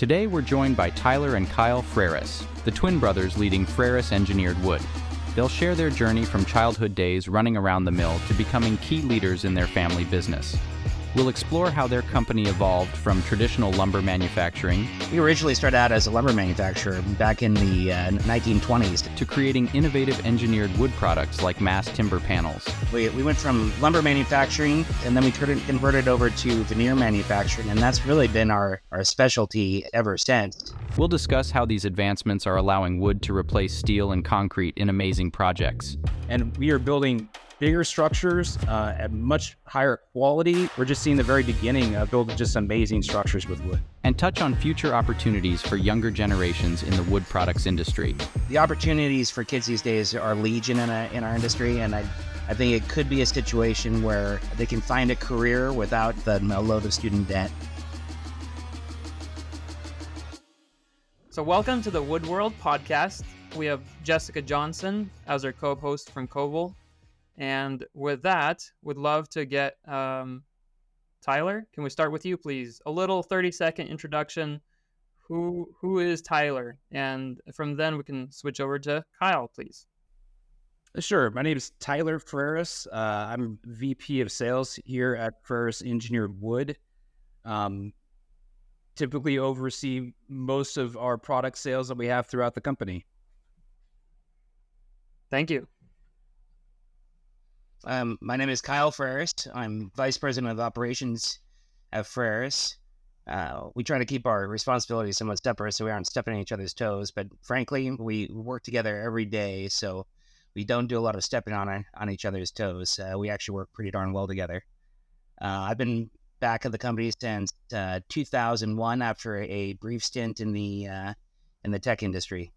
Today we're joined by Tyler and Kyle Freres, the twin brothers leading Freres Engineered Wood. They'll share their journey from childhood days running around the mill to becoming key leaders in their family business. We'll explore how their company evolved from traditional lumber manufacturing. We originally started out as a lumber manufacturer back in the 1920s. To creating innovative engineered wood products like mass timber panels. We went from lumber manufacturing, and then we converted over to veneer manufacturing, and that's really been our specialty ever since. We'll discuss how these advancements are allowing wood to replace steel and concrete in amazing projects. And we are building bigger structures at much higher quality. We're just seeing the very beginning of building just amazing structures with wood. And touch on future opportunities for younger generations in the wood products industry. The opportunities for kids these days are legion in our industry, and I think it could be a situation where they can find a career without the load of student debt. So welcome to the Wood World podcast. We have Jessica Johnson as our co-host from Koval. And with that, would love to get Tyler. Can we start with you, please? A little 30-second introduction. Who is Tyler? And from then we can switch over to Kyle, please. Sure. My name is Tyler Freres. I'm VP of Sales here at Freres Engineered Wood. Typically oversee most of our product sales that we have throughout the company. Thank you. My name is Kyle Freres. I'm Vice President of Operations at Freres. We try to keep our responsibilities somewhat separate so we aren't stepping on each other's toes, but frankly, we work together every day, so we don't do a lot of stepping on each other's toes. We actually work pretty darn well together. I've been back at the company since 2001 after a brief stint in the tech industry.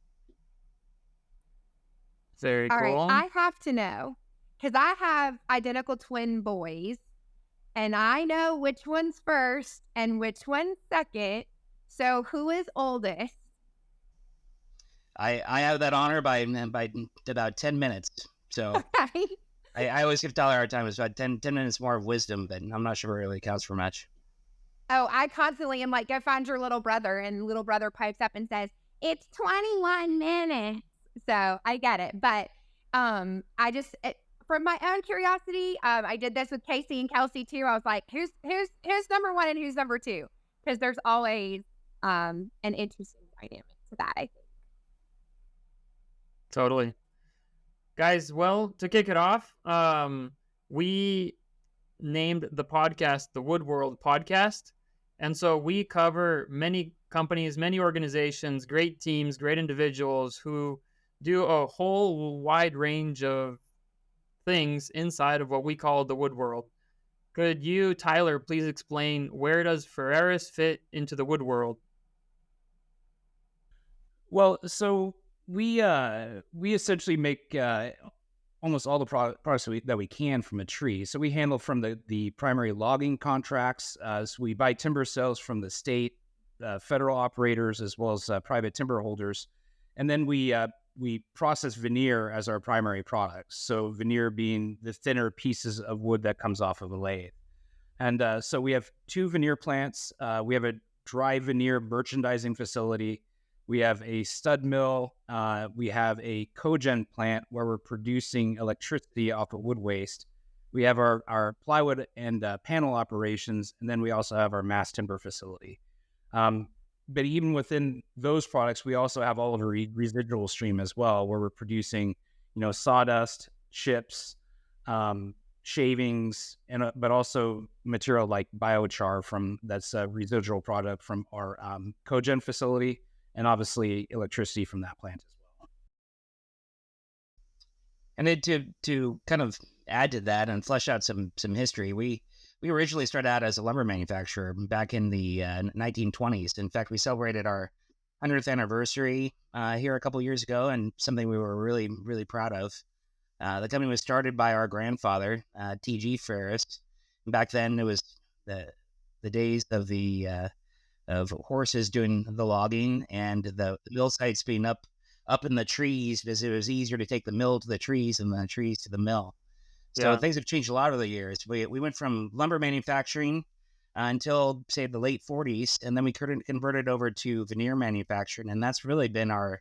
Very All cool. right, I have to know, because I have identical twin boys, and I know which one's first and which one's second. So who is oldest? I have that honor by about 10 minutes. So Okay. I always give Tyler a hard time. It's about 10 minutes more of wisdom, but I'm not sure it really counts for much. Oh, I constantly am like, go find your little brother, and little brother pipes up and says, it's 21 minutes. So I get it. But from my own curiosity, I did this with Casey and Kelsey too. I was like, who's number one and who's number two? Because there's always an interesting dynamic to that, I think. Totally. Guys, well, to kick it off, we named the podcast the Wood World Podcast. And so we cover many companies, many organizations, great teams, great individuals who do a whole wide range of things inside of what we call the wood world. Could you, Tyler, please explain where does Freres fit into the wood world? Well, so we essentially make almost all the products that we can from a tree. So we handle from the primary logging contracts. So we buy timber sales from the state, federal operators, as well as private timber holders. And then we process veneer as our primary products. So veneer being the thinner pieces of wood that comes off of a lathe. And so we have two veneer plants. We have a dry veneer merchandising facility. We have a stud mill. We have a cogen plant where we're producing electricity off of wood waste. We have our plywood and panel operations. And then we also have our mass timber facility. But even within those products, we also have all of a residual stream as well, where we're producing, sawdust, chips, shavings, but also material like biochar that's a residual product from our cogen facility, and obviously electricity from that plant as well. And then to kind of add to that and flesh out some history, we originally started out as a lumber manufacturer back in the 1920s. In fact, we celebrated our 100th anniversary here a couple years ago, and something we were really, really proud of. The company was started by our grandfather, T.G. Freres. Back then, it was the days of of horses doing the logging and the mill sites being up in the trees, because it was easier to take the mill to the trees and the trees to the mill. So things have changed a lot over the years. We went from lumber manufacturing until, say, the late 40s. And then we converted over to veneer manufacturing. And that's really been our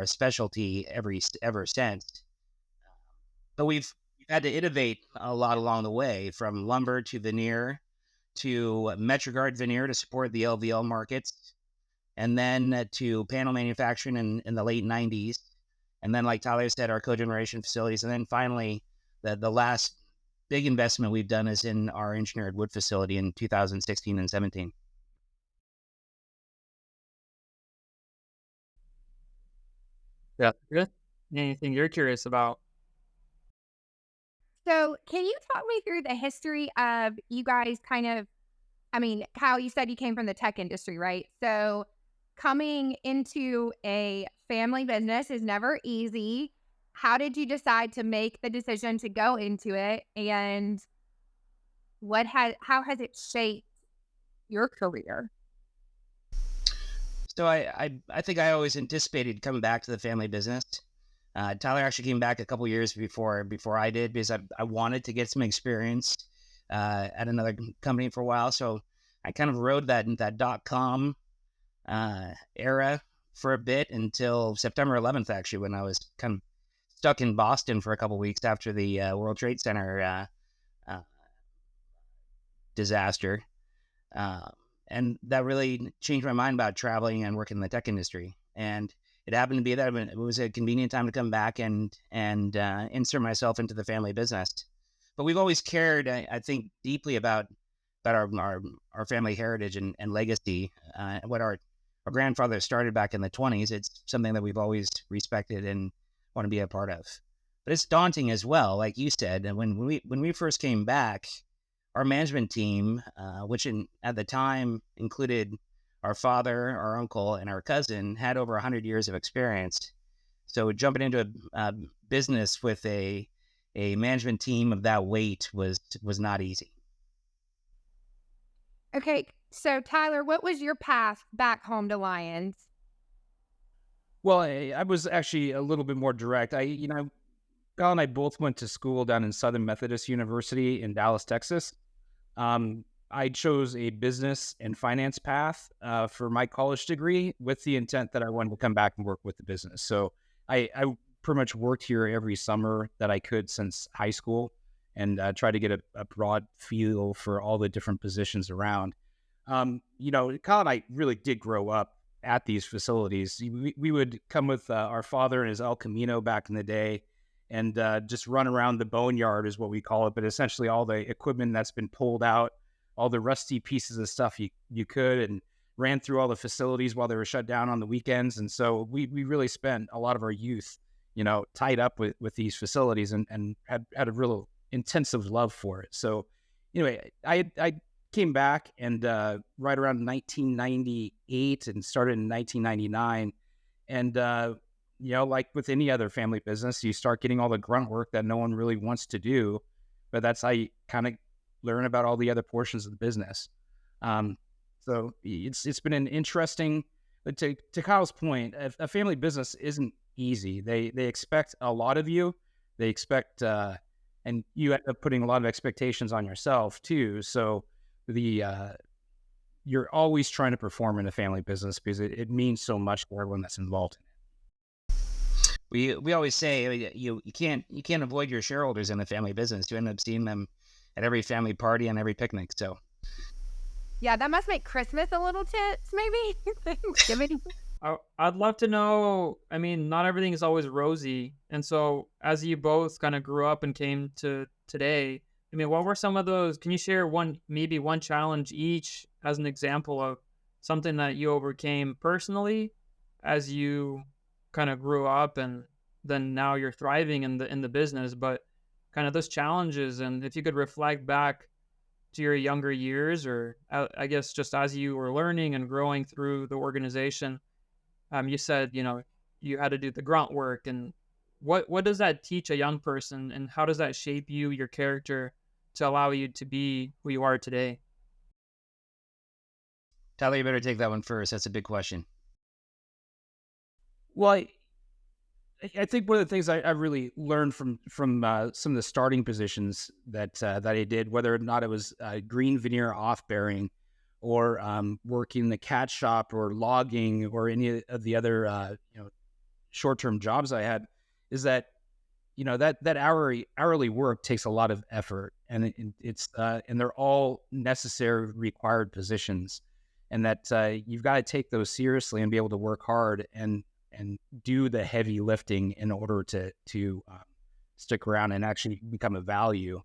specialty ever since. But we've had to innovate a lot along the way, from lumber to veneer to MetroGuard veneer to support the LVL markets, and then to panel manufacturing in the late 90s. And then, like Tyler said, our cogeneration facilities. And then finally, the last big investment we've done is in our engineered wood facility in 2016 and 17. Yeah. Good. Anything you're curious about? So, can you talk me through the history of you guys Kyle, you said you came from the tech industry, right? So, coming into a family business is never easy. How did you decide to make the decision to go into it? And how has it shaped your career? So I think I always anticipated coming back to the family business. Tyler actually came back a couple years before I did, because I wanted to get some experience at another company for a while. So I kind of rode that .com era for a bit until September 11th, actually, when I was kind of stuck in Boston for a couple weeks after the World Trade Center disaster. And that really changed my mind about traveling and working in the tech industry. And it happened to be that it was a convenient time to come back and insert myself into the family business. But we've always cared, I think, deeply about our family heritage and legacy. What our grandfather started back in the 20s. It's something that we've always respected and want to be a part of. But it's daunting as well, like you said. And when we first came back, our management team, which at the time included our father, our uncle, and our cousin, had over 100 years of experience. So jumping into a business with a management team of that weight was not easy. Okay, so Tyler, what was your path back home to Lions? Well, I was actually a little bit more direct. Kyle and I both went to school down in Southern Methodist University in Dallas, Texas. I chose a business and finance path for my college degree with the intent that I wanted to come back and work with the business. So I pretty much worked here every summer that I could since high school, and try to get a broad feel for all the different positions around. Kyle and I really did grow up at these facilities. We would come with our father and his El Camino back in the day, and just run around the boneyard is what we call it, but essentially all the equipment that's been pulled out, all the rusty pieces of stuff you could, and ran through all the facilities while they were shut down on the weekends. And so we really spent a lot of our youth, tied up with these facilities, and had a real intensive love for it. So anyway, I came back and right around 1998 and started in 1999. And, like with any other family business, you start getting all the grunt work that no one really wants to do, but that's how you kind of learn about all the other portions of the business. So it's been an interesting, but to Kyle's point, a family business isn't easy. They expect a lot of you. They expect, and you end up putting a lot of expectations on yourself too. So you're always trying to perform in a family business because it means so much to everyone that's involved in it. We always say you can't avoid your shareholders in a family business. You end up seeing them at every family party and every picnic. So Yeah, that must make Christmas a little tense, maybe. Thanksgiving. I'd love to know. I mean, not everything is always rosy, and so as you both kind of grew up and came to today, I mean, what were some of those? Can you share maybe one challenge each as an example of something that you overcame personally as you kind of grew up, and then now you're thriving in the business, but kind of those challenges, and if you could reflect back to your younger years, or I guess just as you were learning and growing through the organization. You said, you had to do the grunt work, and what does that teach a young person, and how does that shape you, your character, to allow you to be who you are today? Tyler, you better take that one first. That's a big question. Well, I think one of the things I really learned from some of the starting positions that I did, whether or not it was green veneer off bearing, or working in the cat shop, or logging, or any of the other short term jobs I had, is that that hourly work takes a lot of effort, and it's and they're all necessary required positions, and that you've got to take those seriously and be able to work hard and do the heavy lifting in order to stick around and actually become a value.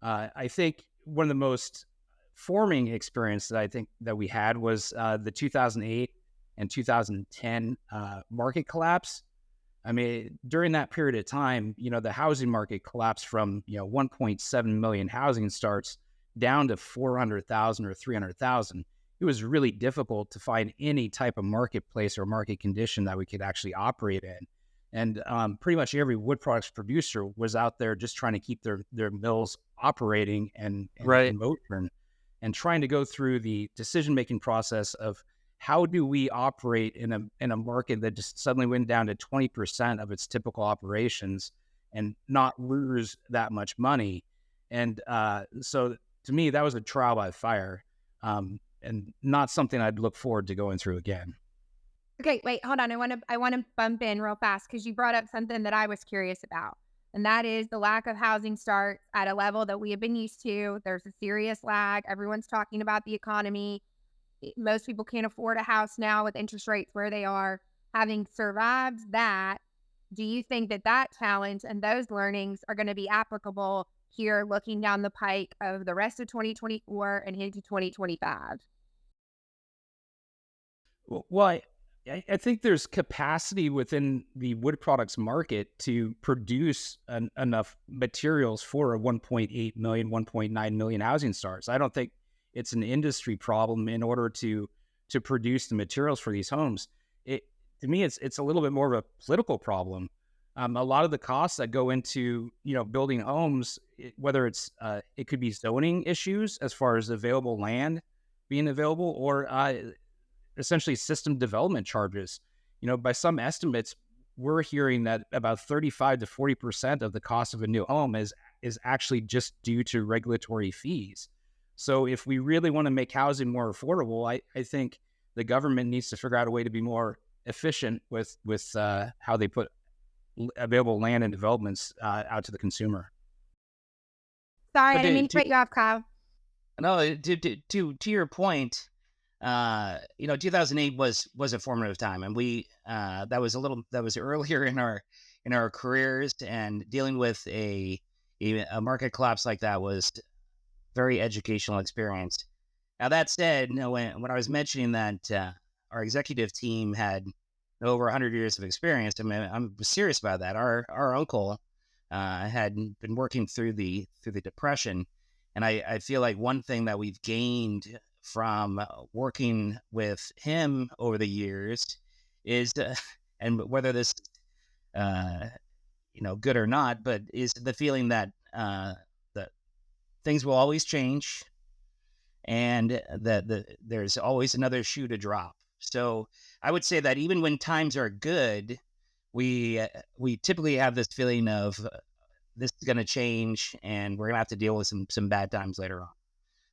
I think one of the most forming experience that I think that we had was the 2008 and 2010 market collapse. I mean, during that period of time, the housing market collapsed from 1.7 million housing starts down to 400,000 or 300,000. It was really difficult to find any type of marketplace or market condition that we could actually operate in. And pretty much every wood products producer was out there just trying to keep their mills operating and Right. in motion, and trying to go through the decision-making process of how do we operate in a market that just suddenly went down to 20% of its typical operations and not lose that much money. And so to me, that was a trial by fire. And not something I'd look forward to going through again. Okay, wait, hold on. I want to bump in real fast because you brought up something that I was curious about, and that is the lack of housing starts at a level that we have been used to. There's a serious lag. Everyone's talking about the economy. Most people can't afford a house now with interest rates where they are. Having survived that, do you think that challenge and those learnings are going to be applicable here looking down the pike of the rest of 2024 and into 2025? Well, I think there's capacity within the wood products market to produce enough materials for a 1.8 million, 1.9 million housing starts. I don't think it's an industry problem in order to produce the materials for these homes. To me, it's a little bit more of a political problem. A lot of the costs that go into building homes, whether it's it could be zoning issues as far as available land being available, or essentially system development charges. By some estimates, we're hearing that about 35 to 40% of the cost of a new home is actually just due to regulatory fees. So if we really want to make housing more affordable, I think the government needs to figure out a way to be more efficient with how they put available land and developments out to the consumer. Sorry, I didn't mean to cut you off, Kyle. No, to your point, 2008 was a formative time, and we that was earlier in our careers, and dealing with a market collapse like that was very educational experience. Now that said, when I was mentioning that our executive team had over 100 years of experience, I mean, I'm serious about that. Our uncle had been working through the Depression, and I feel like one thing that we've gained from working with him over the years is, and whether this good or not, but is the feeling that that things will always change, and that there's always another shoe to drop. So I would say that even when times are good, we typically have this feeling of this is going to change, and we're going to have to deal with some bad times later on.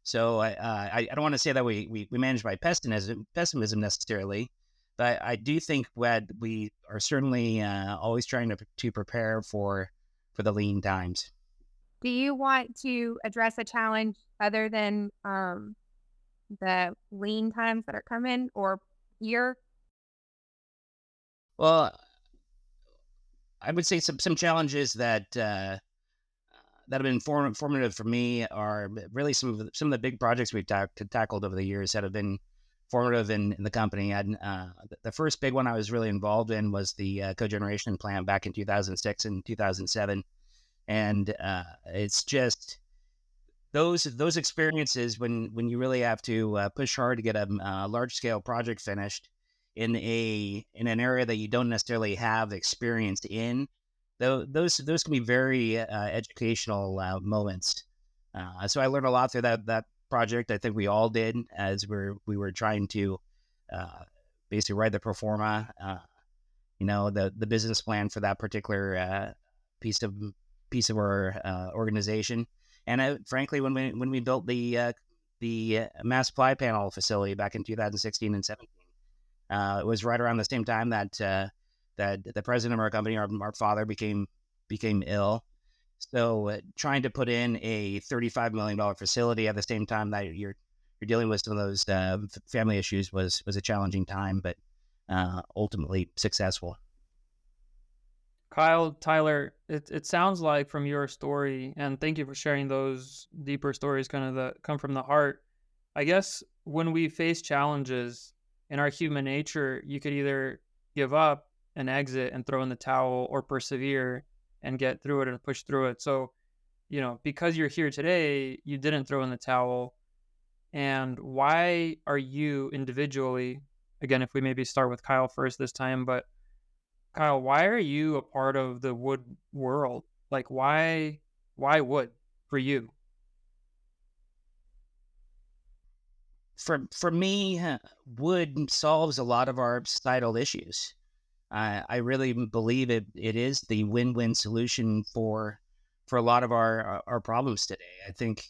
So I don't want to say that we manage by pessimism necessarily, but I do think that we are certainly always trying to prepare for the lean times. Do you want to address a challenge other than the lean times that are coming or year? Well, I would say some challenges that have been formative for me are really some of the big projects we've tackled over the years that have been formative in the company. And the first big one I was really involved in was the cogeneration plant back in 2006 and 2007. And it's just those experiences when you really have to push hard to get a large scale project finished in an area that you don't necessarily have experience in. Those can be very educational moments. So I learned a lot through that project. I think we all did, as we were trying to basically write the pro forma, the business plan for that particular piece of our organization. And frankly, when we built the mass supply panel facility back in 2016 and 17, it was right around the same time that the president of our company, our father, became ill. So trying to put in a $35 million facility at the same time that you're dealing with some of those family issues was a challenging time, but ultimately successful. Kyle, Tyler, it sounds like from your story, and thank you for sharing those deeper stories, kind of that come from the heart. I guess when we face challenges in our human nature, you could either give up and exit and throw in the towel, or persevere and get through it and push through it. So, because you're here today, you didn't throw in the towel. And why are you individually, again, if we maybe start with Kyle first this time, but Kyle, why are you a part of the wood world? Like, why wood for you? For me, wood solves a lot of our societal issues. I really believe it is the win-win solution for a lot of our problems today. I think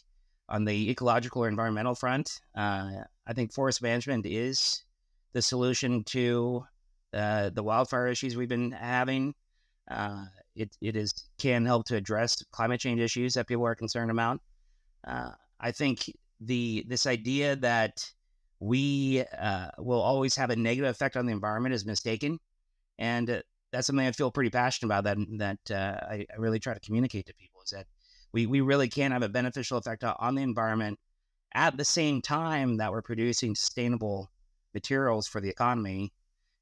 on the ecological or environmental front, I think forest management is the solution to the wildfire issues we've been having. Can help to address climate change issues that people are concerned about. I think this idea that we will always have a negative effect on the environment is mistaken, and that's something I feel pretty passionate about. That I really try to communicate to people, is that we really can have a beneficial effect on the environment at the same time that we're producing sustainable materials for the economy,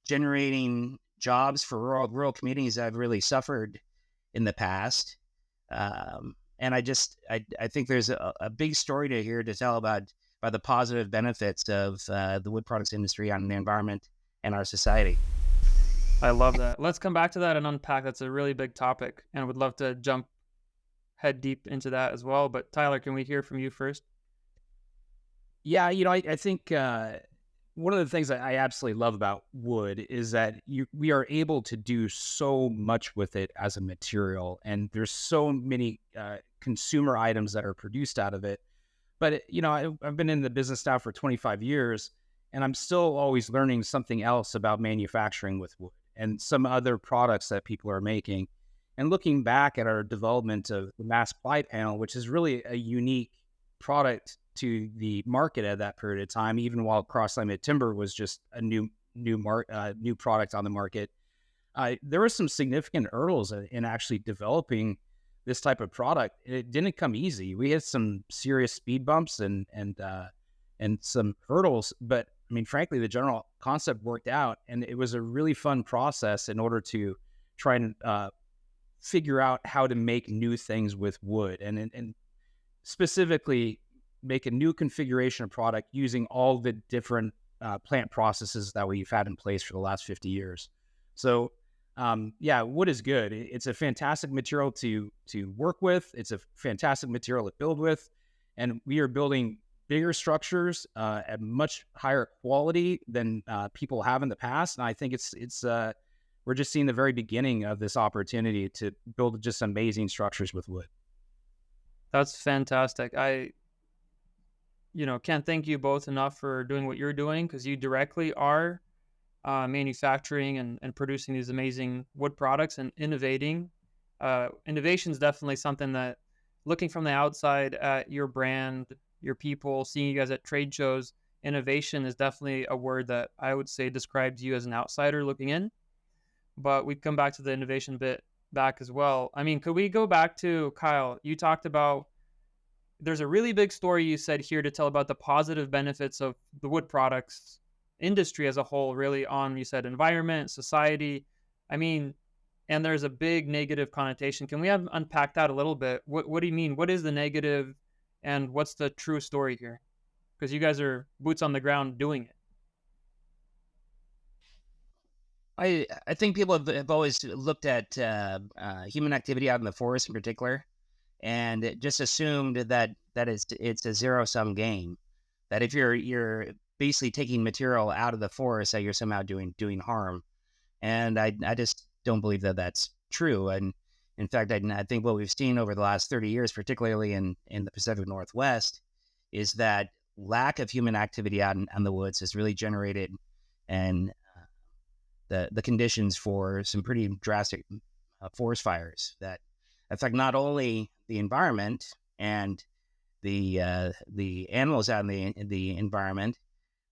generating jobs for rural communities that have really suffered in the past. And I think there's a big story to tell about the positive benefits of the wood products industry on the environment and our society. I love that. Let's come back to that and unpack. That's a really big topic, and would love to jump head deep into that as well. But Tyler, can we hear from you first? Yeah, I think one of the things that I absolutely love about wood is that we are able to do so much with it as a material, and there's so many consumer items that are produced out of it. But I've been in the business now for 25 years, and I'm still always learning something else about manufacturing with wood and some other products that people are making. And looking back at our development of the mass ply panel, which is really a unique product to the market at that period of time, even while cross-laminated timber was just a new product on the market, there were some significant hurdles in actually developing this type of product. It didn't come easy. We had some serious speed bumps and some hurdles, but I mean, frankly, the general concept worked out, and it was a really fun process in order to try and figure out how to make new things with wood, and specifically make a new configuration of product using all the different plant processes that we've had in place for the last 50 years. So wood is good. It's a fantastic material to work with. It's a fantastic material to build with, and we are building bigger structures at much higher quality than people have in the past. And I think we're just seeing the very beginning of this opportunity to build just amazing structures with wood. That's fantastic. I can't thank you both enough for doing what you're doing, because you directly are manufacturing and producing these amazing wood products and innovating. Innovation is definitely something that, looking from the outside at your brand, your people, seeing you guys at trade shows, innovation is definitely a word that I would say describes you as an outsider looking in. But we come back to the innovation bit back as well. I mean, could we go back to Kyle? You talked about, there's a really big story you said here to tell about the positive benefits of the wood products industry as a whole, really on, you said, environment, society. I mean, and there's a big negative connotation. Can we unpack that a little bit? What do you mean? What is the negative, and what's the true story here? Because you guys are boots on the ground doing it. I think people have always looked at human activity out in the forest in particular, and just assumed that it's a zero-sum game. That if you're basically taking material out of the forest, that you're somehow doing harm. And I just don't believe that that's true. And in fact, I think what we've seen over the last 30 years, particularly in the Pacific Northwest, is that lack of human activity out in the woods has really generated and the conditions for some pretty drastic forest fires that affect not only the environment and the animals out in the environment,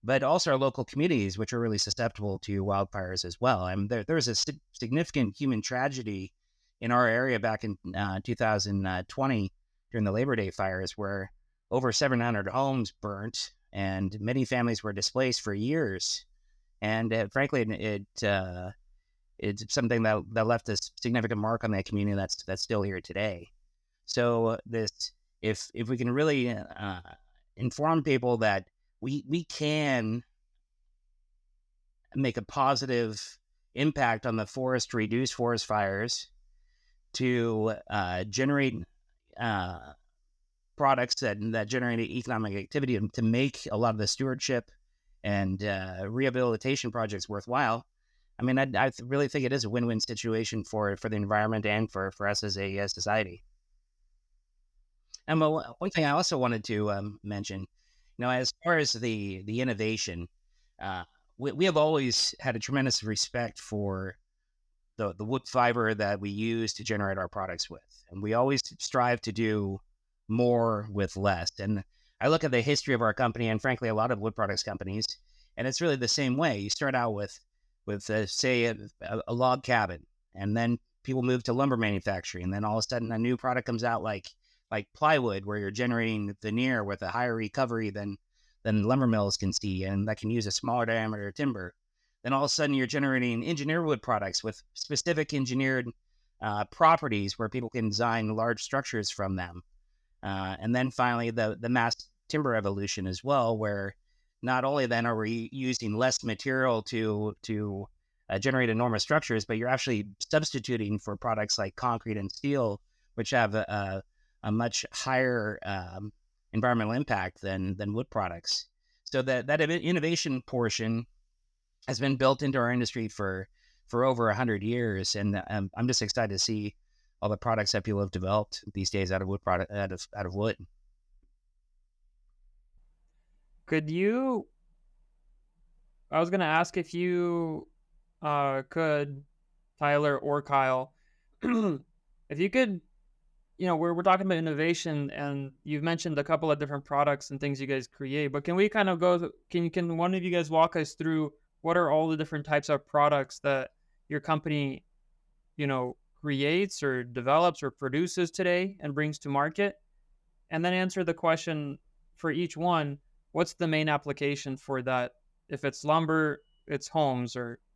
but also our local communities, which are really susceptible to wildfires as well. I mean, there was a significant human tragedy in our area back in 2020 during the Labor Day fires, where over 700 homes burnt and many families were displaced for years. And frankly, it's something that left a significant mark on that community that's still here today. So if we can really inform people that we can make a positive impact on the forest to reduce forest fires, to generate products that generate economic activity, and to make a lot of the stewardship and rehabilitation projects worthwhile. I mean, I really think it is a win-win situation for the environment and for us as a society. And one thing I also wanted to mention, as far as the innovation, we have always had a tremendous respect for the wood fiber that we use to generate our products with. And we always strive to do more with less. And I look at the history of our company, and frankly, a lot of wood products companies, and it's really the same way. You start out with say, a log cabin, and then people move to lumber manufacturing, and then all of a sudden a new product comes out like plywood, where you're generating veneer with a higher recovery than lumber mills can see, and that can use a smaller diameter timber. Then all of a sudden you're generating engineered wood products with specific engineered properties where people can design large structures from them. And then finally the mass timber evolution as well, where not only then are we using less material to generate enormous structures, but you're actually substituting for products like concrete and steel, which have a much higher environmental impact than wood products. So that innovation portion has been built into our industry for over 100 years, and I'm just excited to see all the products that people have developed these days out of wood. I was going to ask if you could, Tyler or Kyle, if you could, we're talking about innovation, and you've mentioned a couple of different products and things you guys create, but can we kind of can one of you guys walk us through what are all the different types of products that your company, creates or develops or produces today and brings to market? And then answer the question for each one, what's the main application for that? If it's lumber, it's homes,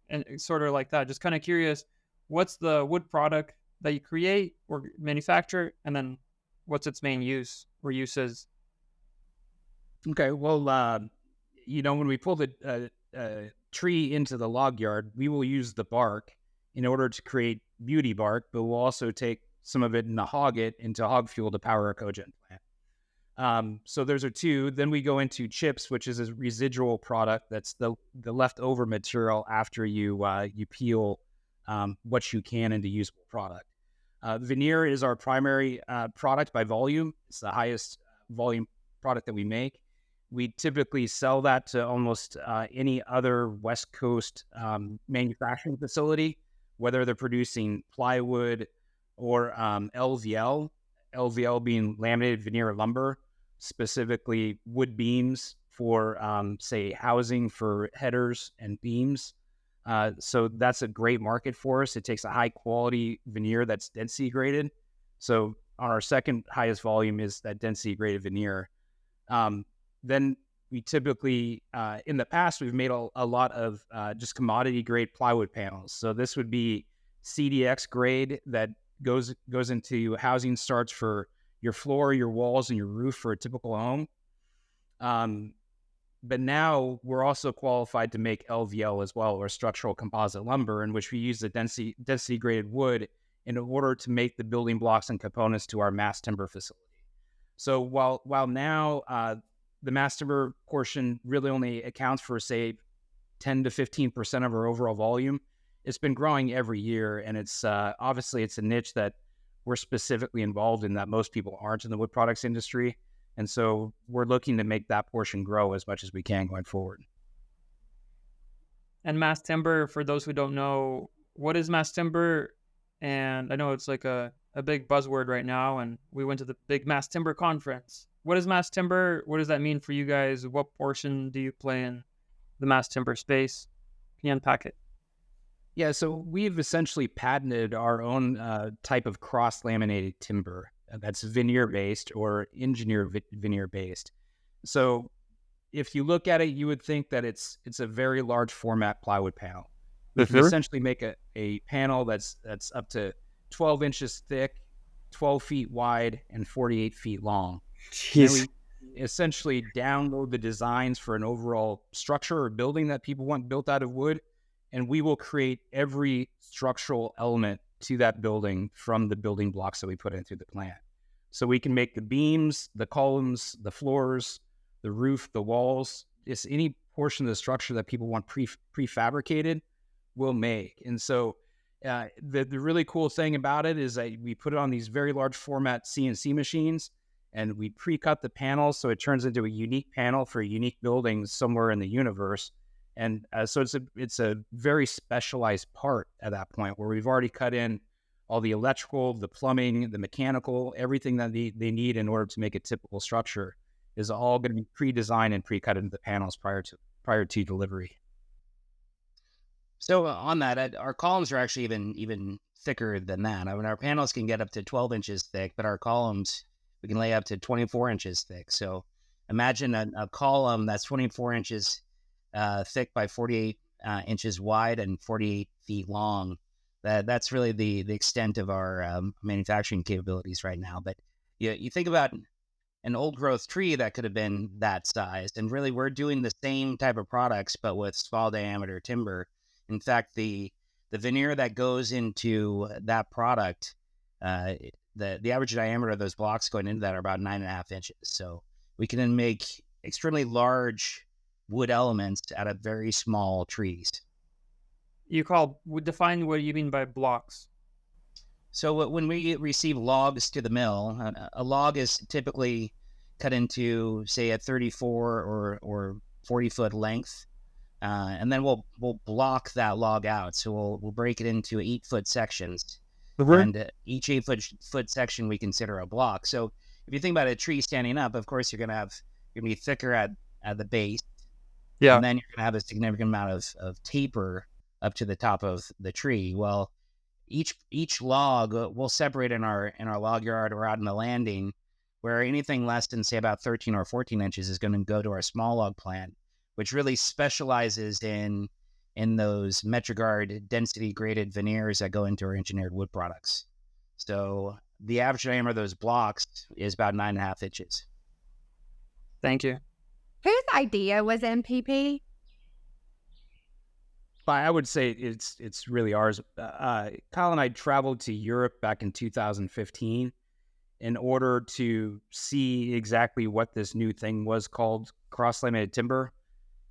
and sort of like that. Just kind of curious, what's the wood product that you create or manufacture, and then what's its main use or uses? Okay, well, when we pull the tree into the log yard, we will use the bark in order to create beauty bark, but we'll also take some of it and hog it into hog fuel to power a cogen plant. So those are two. Then we go into chips, which is a residual product. That's the leftover material after you peel what you can into usable product. Veneer is our primary product by volume. It's the highest volume product that we make. We typically sell that to almost any other West Coast manufacturing facility, whether they're producing plywood or LVL, LVL being laminated veneer lumber, specifically wood beams for, say, housing for headers and beams. So that's a great market for us. It takes a high quality veneer that's density graded. So our second highest volume is that density graded veneer. Then we typically, in the past, we've made a lot of just commodity grade plywood panels. So this would be CDX grade that goes into housing starts for your floor, your walls, and your roof for a typical home. But now we're also qualified to make LVL as well, or structural composite lumber, in which we use the density graded wood in order to make the building blocks and components to our mass timber facility. So while now the mass timber portion really only accounts for, say, 10 to 15% of our overall volume, it's been growing every year, and it's obviously it's a niche that we're specifically involved in that most people aren't in the wood products industry. And so we're looking to make that portion grow as much as we can going forward. And mass timber, for those who don't know, what is mass timber? And I know it's like a big buzzword right now, and we went to the big mass timber conference. What is mass timber? What does that mean for you guys? What portion do you play in the mass timber space? Can you unpack it? Yeah, so we've essentially patented our own type of cross-laminated timber that's veneer-based or engineered veneer-based. So if you look at it, you would think that it's a very large format plywood panel. We can essentially make a panel that's up to 12 inches thick, 12 feet wide, and 48 feet long. And then we essentially download the designs for an overall structure or building that people want built out of wood, and we will create every structural element to that building from the building blocks that we put in through the plant. So we can make the beams, the columns, the floors, the roof, the walls, just any portion of the structure that people want prefabricated, we'll make. And so the really cool thing about it is that we put it on these very large format CNC machines, and we pre-cut the panels so it turns into a unique panel for a unique building somewhere in the universe. And so it's a very specialized part at that point where we've already cut in all the electrical, the plumbing, the mechanical, everything that they need in order to make a typical structure is all going to be pre-designed and pre-cut into the panels prior to delivery. So on that, our columns are actually even thicker than that. I mean, our panels can get up to 12 inches thick, but our columns, we can lay up to 24 inches thick. So imagine a column that's 24 inches thick by 48 inches wide and 48 feet long. That's really the extent of our manufacturing capabilities right now. But you think about an old growth tree that could have been that sized, and really we're doing the same type of products but with small diameter timber. In fact, the veneer that goes into that product, the average diameter of those blocks going into that are about 9.5 inches. So we can then make extremely large wood elements out of very small trees. Define what you mean by blocks. So when we receive logs to the mill, a log is typically cut into, say, a 34 or 40 foot length, and then we'll block that log out. So we'll break it into 8-foot sections, and each 8-foot section we consider a block. So if you think about a tree standing up, of course you're gonna be thicker at the base, and then you're gonna have a significant amount of taper up to the top of the tree. Well, each log we'll separate in our log yard or out in the landing, where anything less than, say, about 13 or 14 inches is going to go to our small log plant, which really specializes in those Metrogard density graded veneers that go into our engineered wood products. So the average diameter of those blocks is about 9.5 inches. Thank you. Whose idea was MPP? I would say it's really ours. Kyle and I traveled to Europe back in 2015 in order to see exactly what this new thing was called cross-laminated timber.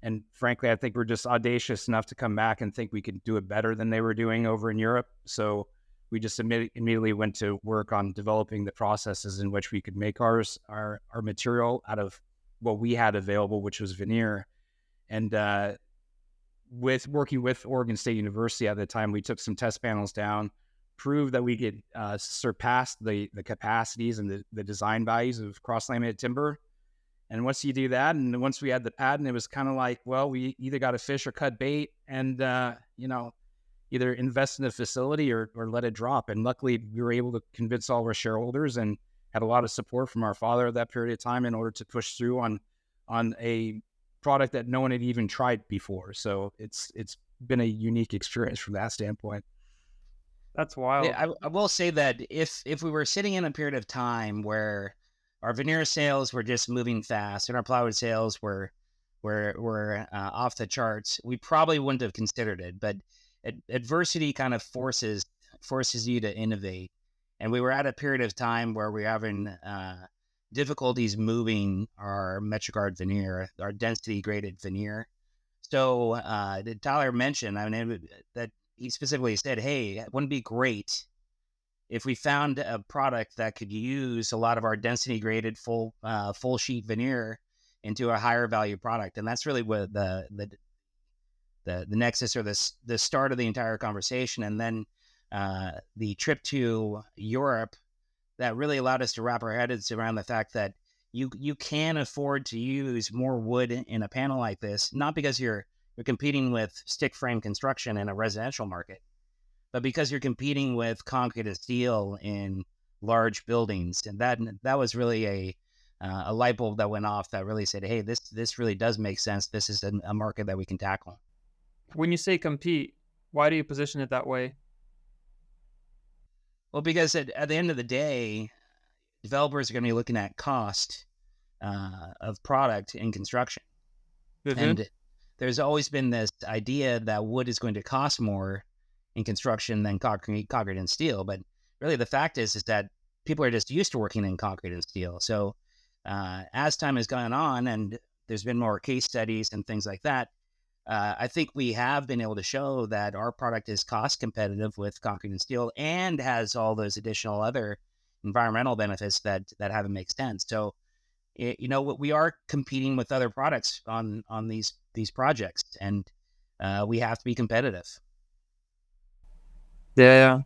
And frankly, I think we're just audacious enough to come back and think we could do it better than they were doing over in Europe. So we just immediately went to work on developing the processes in which we could make our material out of what we had available, which was veneer. And with working with Oregon State University at the time, we took some test panels down, proved that we could surpass the capacities and the design values of cross-laminated timber. And once you do that, and once we had the patent, it was kind of like, well, we either got to fish or cut bait, and either invest in the facility or let it drop. And luckily, we were able to convince all of our shareholders and had a lot of support from our father at that period of time in order to push through on a product that no one had even tried before. So it's been a unique experience from that standpoint. That's wild. I will say that if we were sitting in a period of time where our veneer sales were just moving fast and our plywood sales were off the charts, we probably wouldn't have considered it. But adversity kind of forces you to innovate. And we were at a period of time where we're having difficulties moving our Metrogard veneer, our density graded veneer. So Tyler mentioned, I mean, that he specifically said, "Hey, wouldn't it be great if we found a product that could use a lot of our density graded full sheet veneer into a higher value product?" And that's really what the nexus, or the start of the entire conversation. And then the trip to Europe, that really allowed us to wrap our heads around the fact that you can afford to use more wood in a panel like this, not because you're competing with stick frame construction in a residential market, but because you're competing with concrete and steel in large buildings. And that was really a light bulb that went off that really said, "Hey, this really does make sense. This is a market that we can tackle." When you say compete, why do you position it that way? Well, because at the end of the day, developers are going to be looking at cost of product in construction. Mm-hmm. And there's always been this idea that wood is going to cost more in construction than concrete and steel. But really, the fact is that people are just used to working in concrete and steel. So as time has gone on and there's been more case studies and things like that, I think we have been able to show that our product is cost competitive with concrete and steel and has all those additional other environmental benefits that haven't made sense. So, we are competing with other products on these projects, and we have to be competitive. Yeah.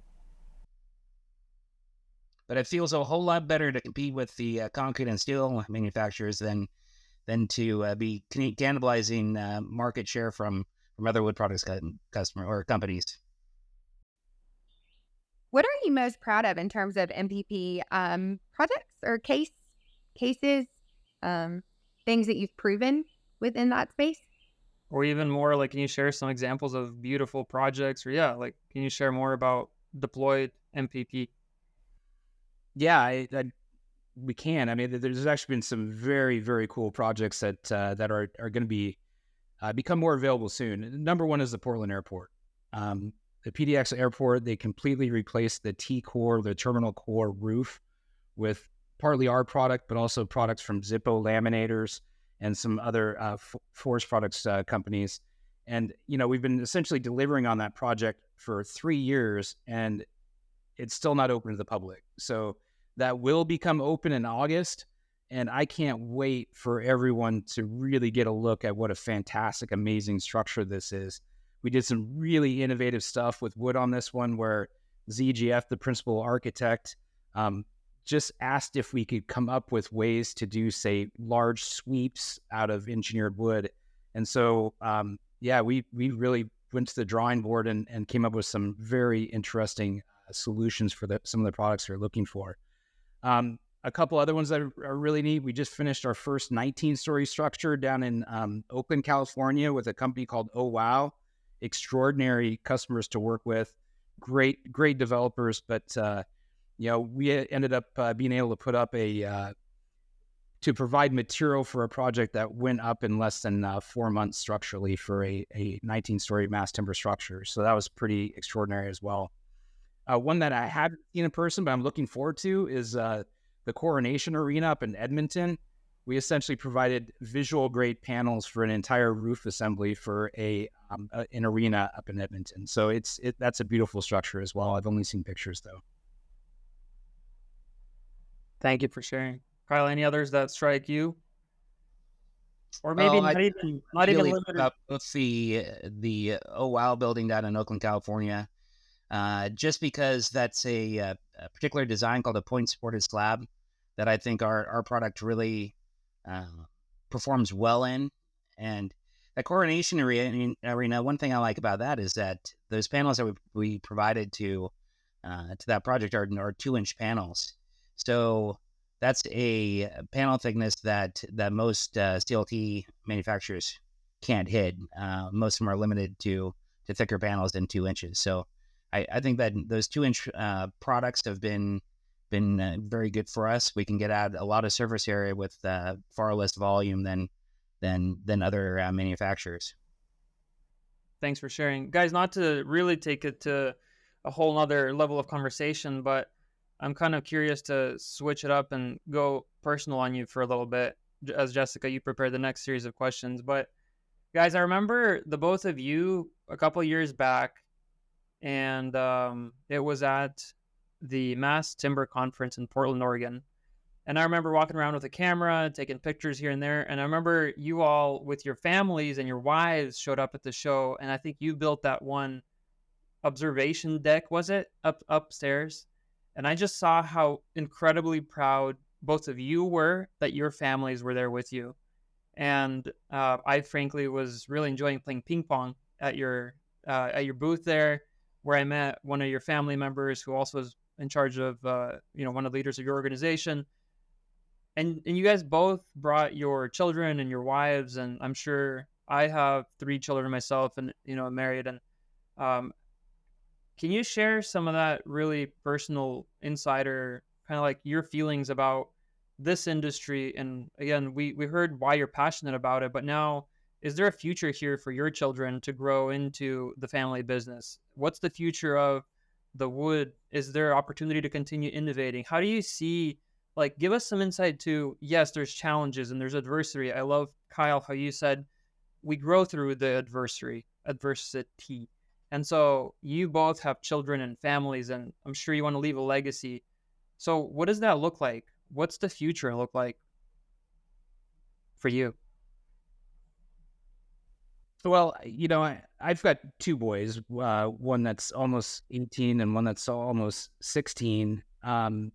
But it feels a whole lot better to compete with the concrete and steel manufacturers than to be cannibalizing market share from other wood products customer or companies. What are you most proud of in terms of MPP projects or cases, things that you've proven within that space? Or even more, like, can you share some examples of beautiful projects? Or can you share more about deployed MPP? Yeah, we can. I mean, there's actually been some very, very cool projects that are going to be become more available soon. Number one is the Portland Airport. The PDX Airport, they completely replaced the T-core, the terminal core roof, with partly our product, but also products from Zippo laminators and some other forest products companies. And, we've been essentially delivering on that project for 3 years, and it's still not open to the public. So that will become open in August, and I can't wait for everyone to really get a look at what a fantastic, amazing structure this is. We did some really innovative stuff with wood on this one, where ZGF, the principal architect, just asked if we could come up with ways to do, say, large sweeps out of engineered wood. And so, we really went to the drawing board and came up with some very interesting solutions for some of the products they're looking for. A couple other ones that are really neat. We just finished our first 19-story structure down in Oakland, California, with a company called Oh Wow. Extraordinary customers to work with, great developers. But we ended up being able to put up to provide material for a project that went up in less than 4 months structurally for a 19-story mass timber structure. So that was pretty extraordinary as well. One that I haven't seen in person, but I'm looking forward to, is the Coronation Arena up in Edmonton. We essentially provided visual grade panels for an entire roof assembly for an arena up in Edmonton. So that's a beautiful structure as well. I've only seen pictures though. Thank you for sharing. Kyle, any others that strike you? Or maybe not even limited. About both the Oh Wow building down in Oakland, California, just because that's a particular design called a point supported slab that I think our product really performs well in. And the Coronation Arena, one thing I like about that is that those panels that we provided to that project are 2-inch panels. So that's a panel thickness that most CLT manufacturers can't hit. Most of them are limited to thicker panels than 2 inches. So I think that those 2-inch products have been very good for us. We can get out a lot of surface area with far less volume than other manufacturers. Thanks for sharing. Guys, not to really take it to a whole nother level of conversation, but I'm kind of curious to switch it up and go personal on you for a little bit. As Jessica, you prepare the next series of questions. But guys, I remember the both of you a couple of years back and it was at the Mass Timber Conference in Portland, Oregon. And I remember walking around with a camera, taking pictures here and there. And I remember you all with your families and your wives showed up at the show. And I think you built that one observation deck, was it, upstairs? And I just saw how incredibly proud both of you were that your families were there with you. And I frankly was really enjoying playing ping pong at your booth there, where I met one of your family members who also was in charge of one of the leaders of your organization. And you guys both brought your children and your wives, and I'm sure I have 3 children myself, and I'm married. And can you share some of that really personal insider, kind of like your feelings about this industry? And again, we heard why you're passionate about it, but now, is there a future here for your children to grow into the family business? What's the future of the wood? Is there opportunity to continue innovating? How do you see, like, give us some insight to, yes, there's challenges and there's adversity. I love, Kyle, how you said we grow through the adversity. And so you both have children and families, and I'm sure you want to leave a legacy. So what does that look like? What's the future look like for you? Well, I've got 2 boys, one that's almost 18 and one that's almost 16. And,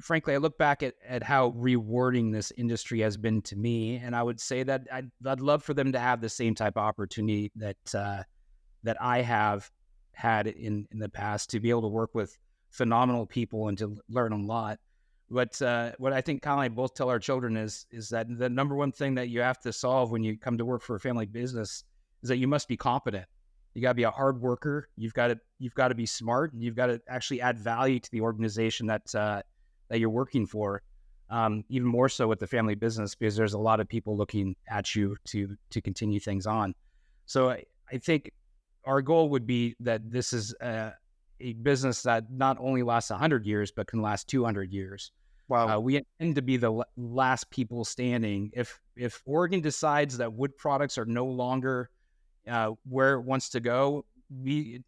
frankly, I look back at how rewarding this industry has been to me. And I would say that I'd love for them to have the same type of opportunity that I have had in the past, to be able to work with phenomenal people and to learn a lot. But what I think Kyle and I both tell our children is that the number one thing that you have to solve when you come to work for a family business is that you must be competent. You got to be a hard worker. You've got to be smart, and you've got to actually add value to the organization that you're working for. Even more so with the family business, because there's a lot of people looking at you to continue things on. So I think our goal would be that this is a business that not only lasts 100 years, but can last 200 years. Wow. We intend to be the last people standing. If Oregon decides that wood products are no longer where it wants to go, we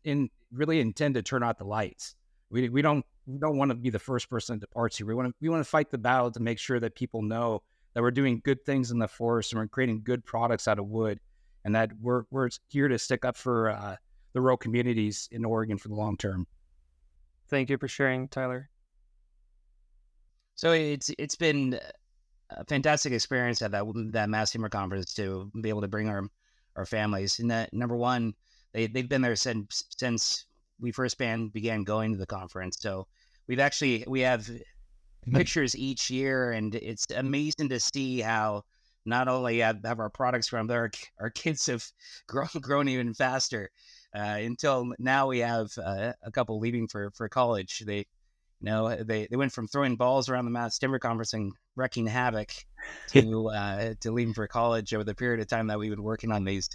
really intend to turn out the lights. We don't want to be the first person that departs here. We want to fight the battle to make sure that people know that we're doing good things in the forest and we're creating good products out of wood, and that we're here to stick up for the rural communities in Oregon for the long term. Thank you for sharing, Tyler. So it's been a fantastic experience at that Mass Timber Conference to be able to bring our families. And that, number one, they've been there since we first began going to the conference. So we have pictures each year, and it's amazing to see how not only have our products grown, but our kids have grown even faster. Until now, we have a couple leaving for college. They went from throwing balls around the Mass Timber Conference and wrecking havoc to leaving for college over the period of time that we've been working on these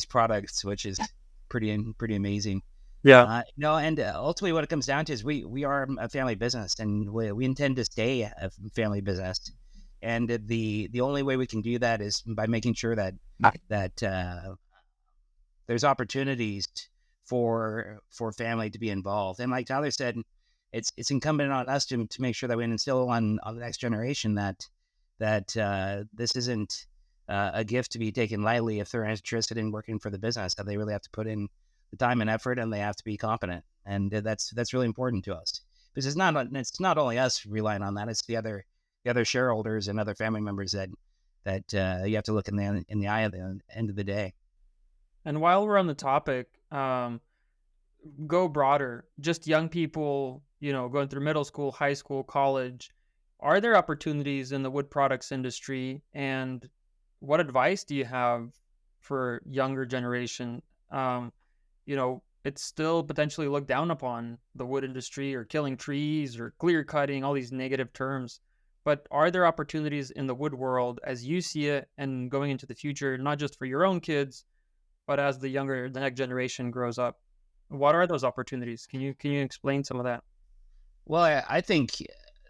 products, which is pretty amazing. Yeah. And ultimately what it comes down to is we are a family business, and we intend to stay a family business. And the only way we can do that is by making sure that there's opportunities for family to be involved. And like Tyler said, it's incumbent on us to make sure that we instill on the next generation that this isn't a gift to be taken lightly if they're interested in working for the business, that they really have to put in the time and effort, and they have to be competent. And that's really important to us, because it's not only us relying on that, it's the other shareholders and other family members that you have to look in the eye at the end of the day. And while we're on the topic, go broader, just young people, going through middle school, high school, college. Are there opportunities in the wood products industry? And what advice do you have for younger generation? It's still potentially looked down upon, the wood industry, or killing trees, or clear cutting, all these negative terms. But are there opportunities in the wood world as you see it, and going into the future, not just for your own kids, but as the next generation grows up? What are those opportunities? Can you explain some of that? Well, I think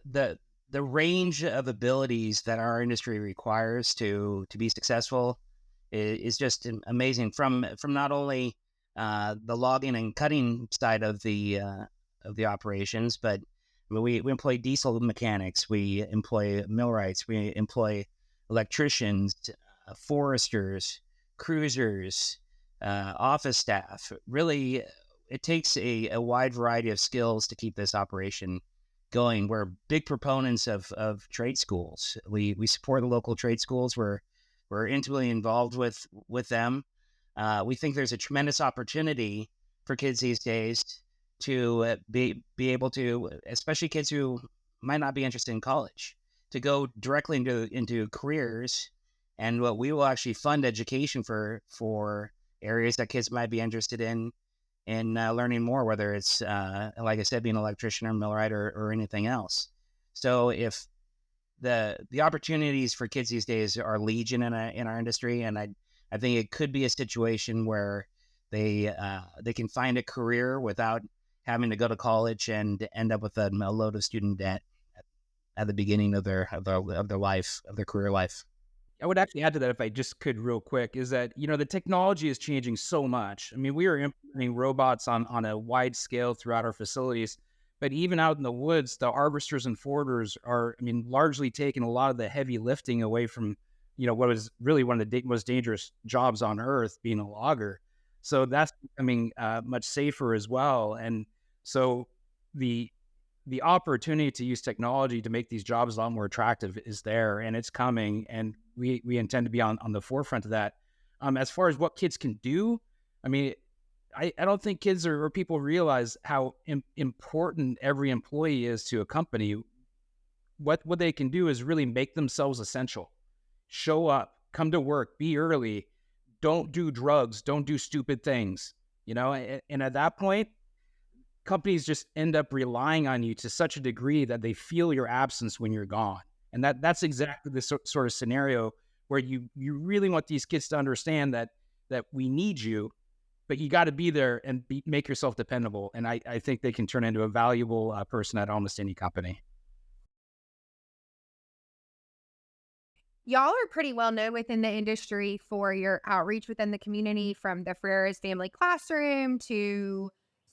the range of abilities that our industry requires to be successful is just amazing. From not only the logging and cutting side of the operations, but we employ diesel mechanics, we employ millwrights, we employ electricians, foresters, cruisers, office staff. Really, it takes a wide variety of skills to keep this operation going. We're big proponents of trade schools. We support the local trade schools. We're intimately involved with them. We think there's a tremendous opportunity for kids these days to be able to, especially kids who might not be interested in college, to go directly into careers, and what we will actually fund education for areas that kids might be interested in learning more, whether it's like I said, being an electrician or millwright or anything else. So if the opportunities for kids these days are legion in our industry, and I think it could be a situation where they can find a career without having to go to college and end up with a load of student debt at the beginning of their life, of their career life. I would actually add to that, if I just could real quick, is that, the technology is changing so much. I mean, we are implementing robots on a wide scale throughout our facilities, but even out in the woods, the harvesters and forwarders are, largely taking a lot of the heavy lifting away from, what was really one of the most dangerous jobs on earth, being a logger. So that's becoming much safer as well. And so the opportunity to use technology to make these jobs a lot more attractive is there, and it's coming, and we intend to be on the forefront of that. As far as what kids can do, I don't think kids or people realize how important every employee is to a company. What they can do is really make themselves essential. Show up, come to work, be early, don't do drugs, don't do stupid things, and at that point, companies just end up relying on you to such a degree that they feel your absence when you're gone. And that's exactly the sort of scenario where you really want these kids to understand that we need you, but you got to be there and make yourself dependable. And I think they can turn into a valuable person at almost any company. Y'all are pretty well known within the industry for your outreach within the community, from the Freres family classroom to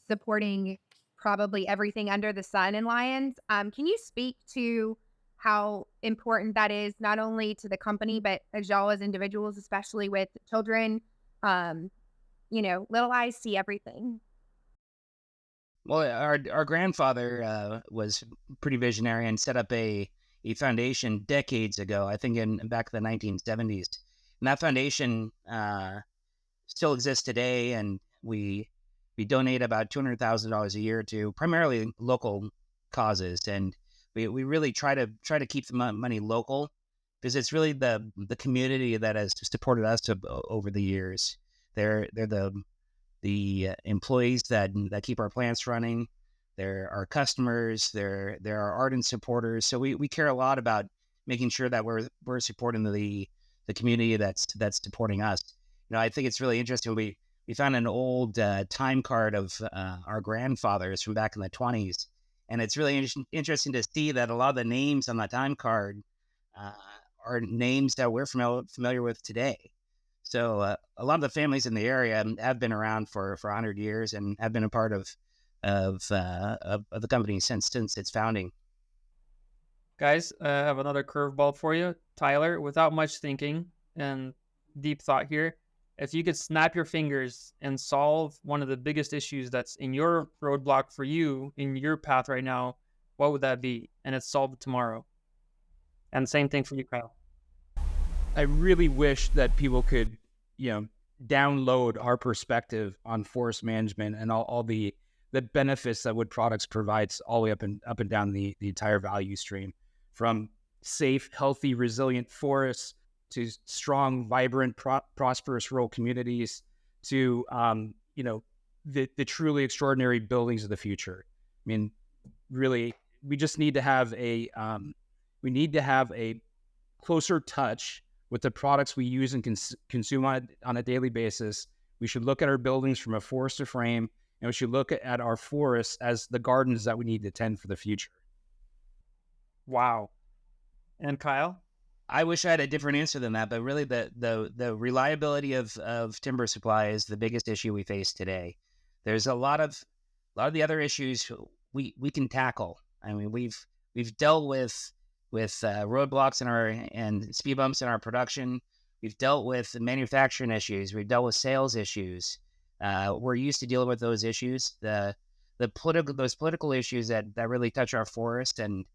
supporting probably everything under the sun in Lions. Can you speak to how important that is, not only to the company, but as y'all as individuals, especially with children? Little eyes see everything. Well, our grandfather was pretty visionary and set up a foundation decades ago, I think back in the 1970s. And that foundation still exists today, and we donate about $200,000 a year to primarily local causes, and we really try to keep the money local, because it's really the community that has supported us over the years. They're the employees that keep our plants running. They're our customers. They're our ardent supporters. So we care a lot about making sure that we're supporting the community that's supporting us. I think it's really interesting. We found an old time card of our grandfathers from back in the 20s. And it's really interesting to see that a lot of the names on that time card are names that we're familiar with today. So a lot of the families in the area have been around for 100 years and have been a part of the company since its founding. Guys, I have another curveball for you. Tyler, without much thinking and deep thought here, if you could snap your fingers and solve one of the biggest issues that's in your roadblock for you in your path right now, what would that be? And it's solved tomorrow. And same thing for you, Kyle. I really wish that people could, download our perspective on forest management and all the benefits that wood products provides all the way up and down the entire value stream, from safe, healthy, resilient forests to strong, vibrant, prosperous rural communities to, the truly extraordinary buildings of the future. Really, we just need to have a closer touch with the products we use and consume on a daily basis. We should look at our buildings from a forest to frame, and we should look at our forests as the gardens that we need to tend for the future. Wow. And Kyle? I wish I had a different answer than that, but really the reliability of timber supply is the biggest issue we face today. There's a lot of the other issues we can tackle. I mean, we've dealt with roadblocks in our and speed bumps in our production. We've dealt with manufacturing issues. We've dealt with sales issues. We're used to dealing with those issues. Those political issues that really touch our forest and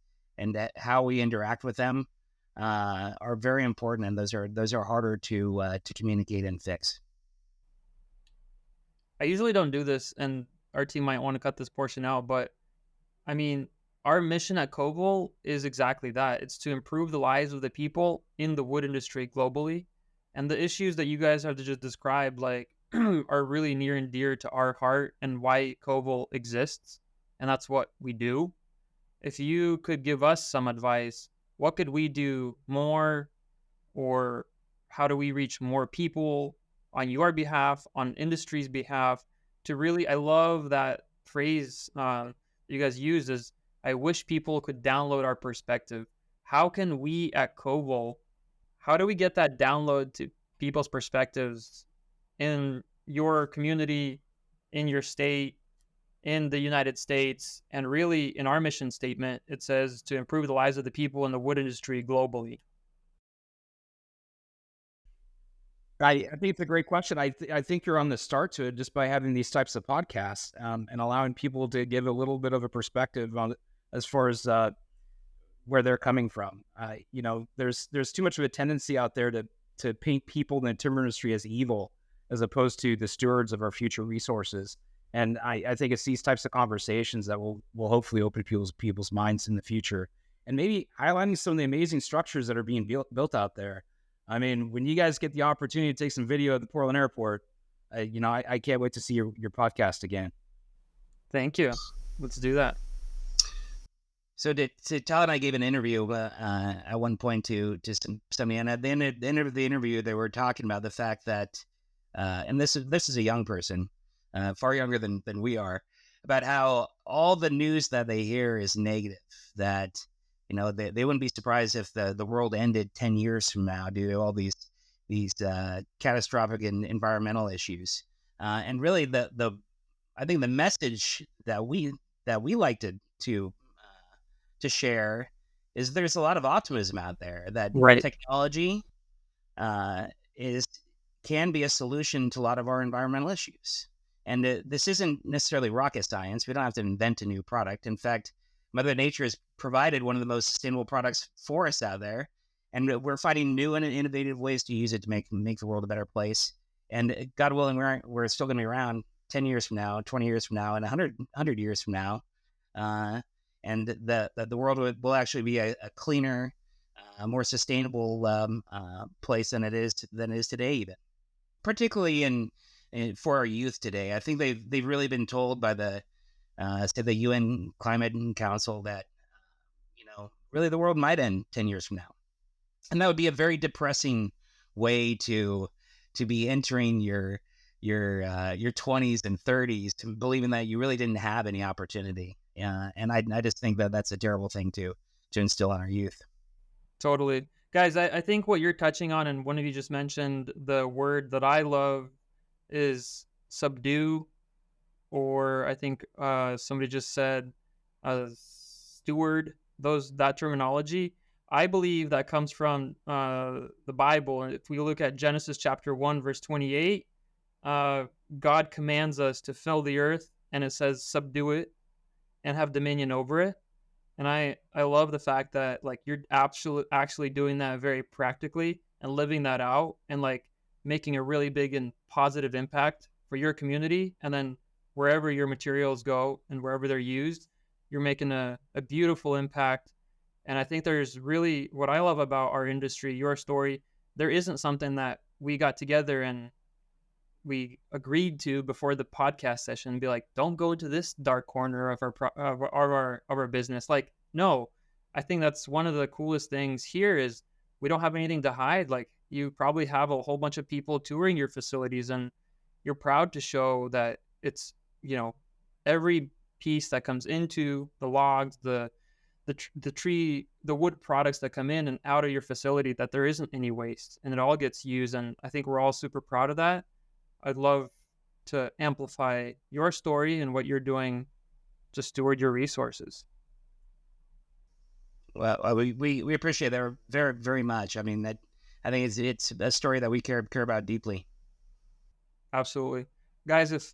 how we interact with them are very important, and those are harder to communicate and fix. I usually don't do this, and our team might want to cut this portion out, but I mean, our mission at Koval is exactly that. It's to improve the lives of the people in the wood industry globally. And the issues that you guys have just described, like, are really near and dear to our heart and why Koval exists. And that's what we do. If you could give us some advice, what could we do more, or how do we reach more people on your behalf, on industry's behalf, to really, I love that phrase you guys used is, I wish people could download our perspective. How can we at Koval, how do we get that download to people's perspectives in your community, in your state, in the United States, and really in our mission statement, it says to improve the lives of the people in the wood industry globally? I think it's a great question. I think you're on the start to it just by having these types of podcasts and allowing people to give a little bit of a perspective on as far as where they're coming from. There's too much of a tendency out there to paint people in the timber industry as evil, as opposed to the stewards of our future resources. And I think it's these types of conversations that will hopefully open people's minds in the future, and maybe highlighting some of the amazing structures that are being built out there. I mean, when you guys get the opportunity to take some video at the Portland airport, I can't wait to see your podcast again. Thank you. Let's do that. So Tyler and I gave an interview at one point to somebody, and at the end of the interview, they were talking about the fact that, and this is a young person, far younger than we are, about how all the news that they hear is negative. That they wouldn't be surprised if the world ended 10 years from now due to all these catastrophic and environmental issues. And really, I think the message that we like to share is there's a lot of optimism out there that Right. technology can be a solution to a lot of our environmental issues. And this isn't necessarily rocket science. We don't have to invent a new product. In fact, Mother Nature has provided one of the most sustainable products for us out there, and we're finding new and innovative ways to use it to make the world a better place. And God willing, we're still going to be around 10 years from now, 20 years from now, and 100 years from now. And the world will actually be a cleaner, more sustainable place than it is today, even. Particularly for our youth today. I think they've really been told by the UN Climate Council that really the world might end 10 years from now, and that would be a very depressing way to be entering your 20s and 30s, believing that you really didn't have any opportunity. And I just think that that's a terrible thing to instill on our youth. Totally. Guys, I think what you're touching on, and one of you just mentioned, the word that I love is subdue, or I think somebody just said steward, that terminology. I believe that comes from the Bible. If we look at Genesis chapter 1, verse 28, God commands us to fill the earth, and it says subdue it and have dominion over it. And I love the fact that like you're actually doing that very practically and living that out, and like making a really big and positive impact for your community. And then wherever your materials go and wherever they're used, you're making a beautiful impact. And I think there's really, what I love about our industry, your story, there isn't something that we got together and we agreed to before the podcast session and be like, don't go into this dark corner of our business. Like, no, I think that's one of the coolest things here is we don't have anything to hide. Like, you probably have a whole bunch of people touring your facilities, and you're proud to show that it's, every piece that comes into the logs, the the wood products that come in and out of your facility, that there isn't any waste and it all gets used. And I think we're all super proud of that. I'd love to amplify your story and what you're doing to steward your resources. Well, we appreciate that very, very much. I mean, I think it's a story that we care about deeply. Absolutely. Guys, if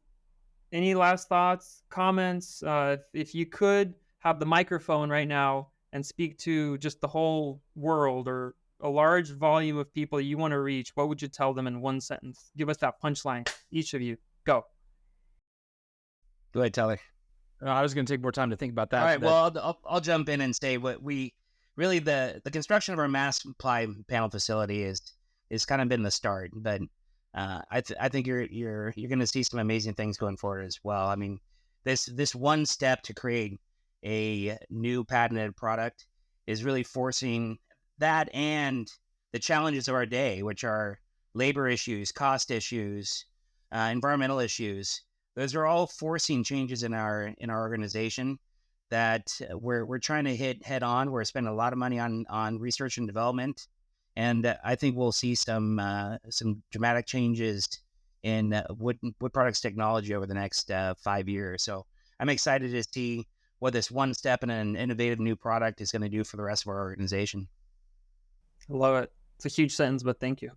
any last thoughts, comments, if you could have the microphone right now and speak to just the whole world or a large volume of people you want to reach, what would you tell them in one sentence? Give us that punchline, each of you. Go. Go ahead, Tyler. I was going to take more time to think about that. All right. Well, I'll jump in and say what we really the construction of our mass supply panel facility is kind of been the start, but I think you're going to see some amazing things going forward as well. I mean, this one step to create a new patented product is really forcing that and the challenges of our day, which are labor issues, cost issues, environmental issues. Those are all forcing changes in our organization that we're trying to hit head on. We're spending a lot of money on research and development, and I think we'll see some dramatic changes in wood products technology over the next 5 years. So I'm excited to see what this one step in an innovative new product is going to do for the rest of our organization. I love it. It's a huge sentence, but thank you.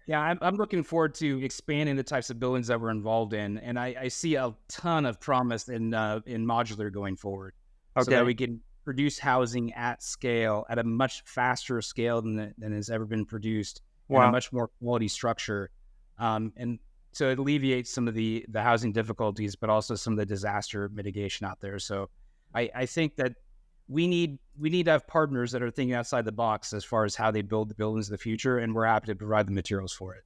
Yeah, I'm looking forward to expanding the types of buildings that we're involved in, and I see a ton of promise in modular going forward, so that we can produce housing at scale, at a much faster scale than has ever been produced, and a much more quality structure, and so it alleviates some of the housing difficulties, but also some of the disaster mitigation out there. So I think that we need to have partners that are thinking outside the box as far as how they build the buildings of the future, and we're happy to provide the materials for it.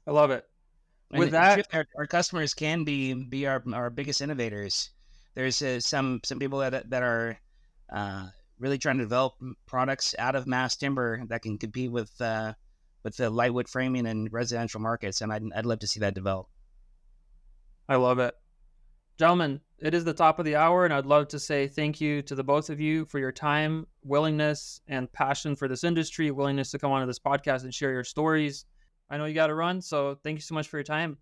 I love it. With that, our customers can be our biggest innovators. There's some people that are really trying to develop products out of mass timber that can compete with the lightwood framing and residential markets, and I'd love to see that develop. I love it. Gentlemen, it is the top of the hour, and I'd love to say thank you to the both of you for your time, willingness, and passion for this industry, willingness to come onto this podcast and share your stories. I know you got to run, so thank you so much for your time.